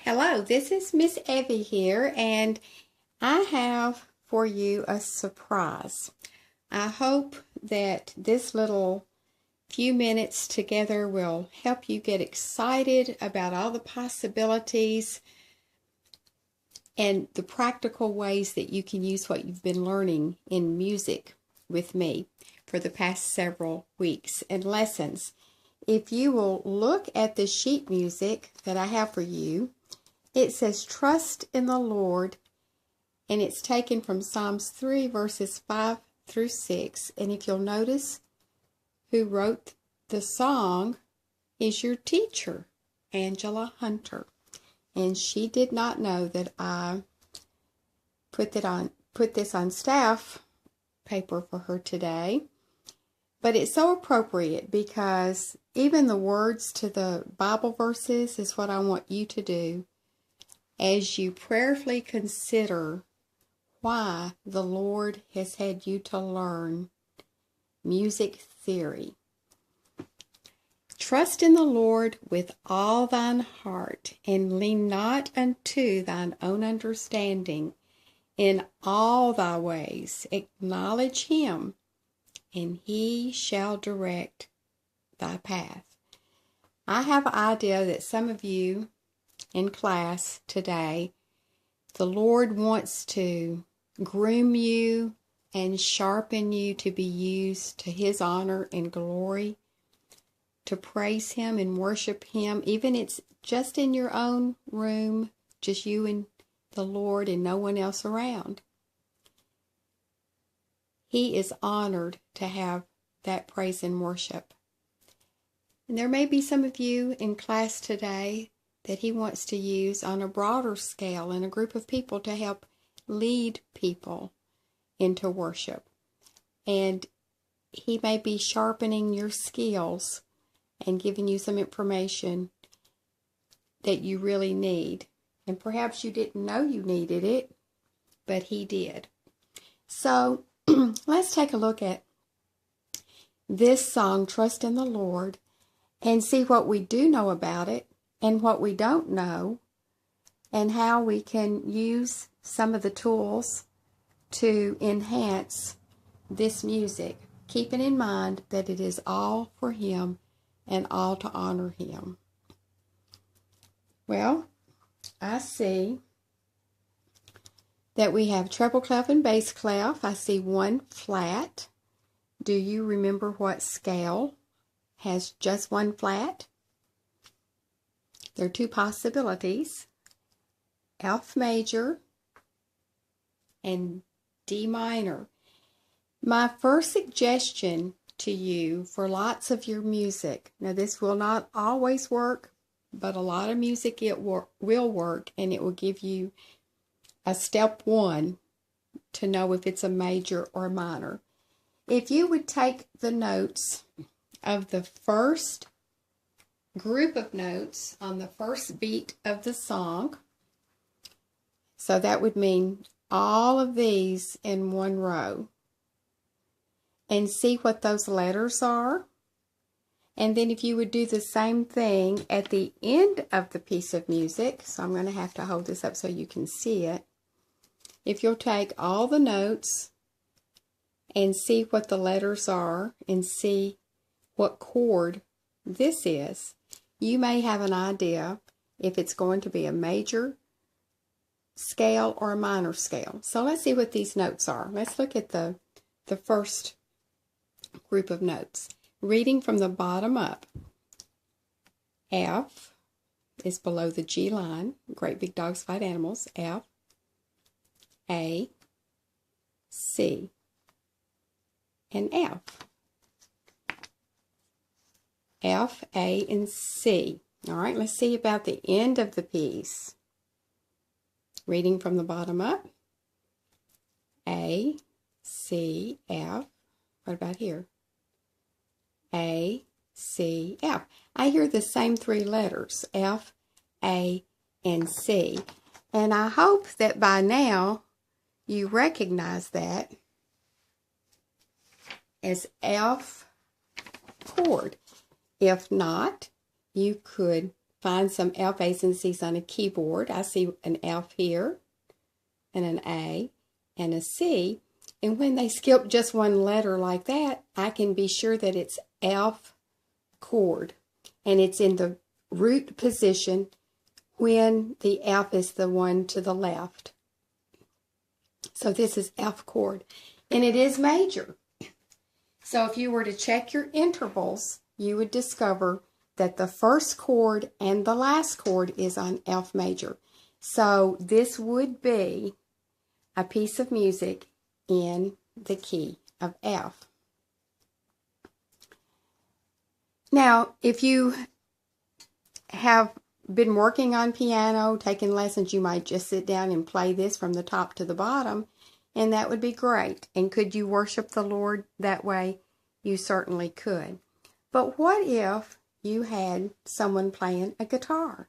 Hello, this is Miss Evie here, and I have for you a surprise. I hope that this little few minutes together will help you get excited about all the possibilities and the practical ways that you can use what you've been learning in music with me for the past several weeks and lessons. If you will look at the sheet music that I have for you, it says, "Trust in the Lord," and it's taken from Psalms 3, verses 5 through 6. And if you'll notice, who wrote the song is your teacher, Angela Hunter. And she did not know that I put this on staff paper for her today. But it's so appropriate because even the words to the Bible verses is what I want you to do as you prayerfully consider why the Lord has had you to learn music theory. "Trust in the Lord with all thine heart, and lean not unto thine own understanding. In all thy ways acknowledge him, and he shall direct thy path." I have an idea that some of you in class today, the Lord wants to groom you and sharpen you to be used to his honor and glory, to praise him and worship him, even it's just in your own room, just you and the Lord and no one else around. He is honored to have that praise and worship. And there may be some of you in class today that he wants to use on a broader scale in a group of people to help lead people into worship. And he may be sharpening your skills and giving you some information that you really need. And perhaps you didn't know you needed it, but he did. So let's take a look at this song, "Trust in the Lord," and see what we do know about it and what we don't know, and how we can use some of the tools to enhance this music, keeping in mind that it is all for him and all to honor him. Well, I see that we have treble clef and bass clef. I see one flat. Do you remember what scale has just one flat? There are two possibilities: F major and D minor. My first suggestion to you for lots of your music, now this will not always work, but a lot of music will work, and it will give you a step one to know if it's a major or minor. If you would take the notes of the first group of notes on the first beat of the song, so that would mean all of these in one row, and see what those letters are. And then if you would do the same thing at the end of the piece of music, so I'm going to have to hold this up so you can see it. If you'll take all the notes and see what the letters are and see what chord this is, you may have an idea if it's going to be a major scale or a minor scale. So let's see what these notes are. Let's look at the first group of notes. Reading from the bottom up, F is below the G line, Great Big Dogs Fight Animals, F, A, C, and F. F, A, and C. All right, let's see about the end of the piece. Reading from the bottom up, A, C, F. What about here? A, C, F. I hear the same three letters, F, A, and C. And I hope that by now you recognize that as F chord. If not, you could find some F, A's, and C's on a keyboard. I see an F here, and an A, and a C. And when they skip just one letter like that, I can be sure that it's F chord. And it's in the root position when the F is the one to the left. So this is F chord. And it is major. So if you were to check your intervals, you would discover that the first chord and the last chord is on F major. So this would be a piece of music in the key of F. Now, if you have been working on piano, taking lessons, you might just sit down and play this from the top to the bottom, and that would be great. And could you worship the Lord that way? You certainly could. But what if you had someone playing a guitar,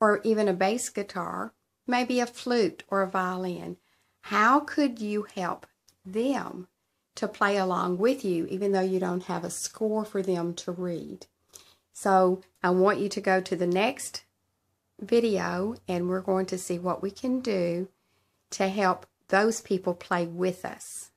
or even a bass guitar, maybe a flute or a violin? How could you help them to play along with you, even though you don't have a score for them to read? So I want you to go to the next video, and we're going to see what we can do to help those people play with us.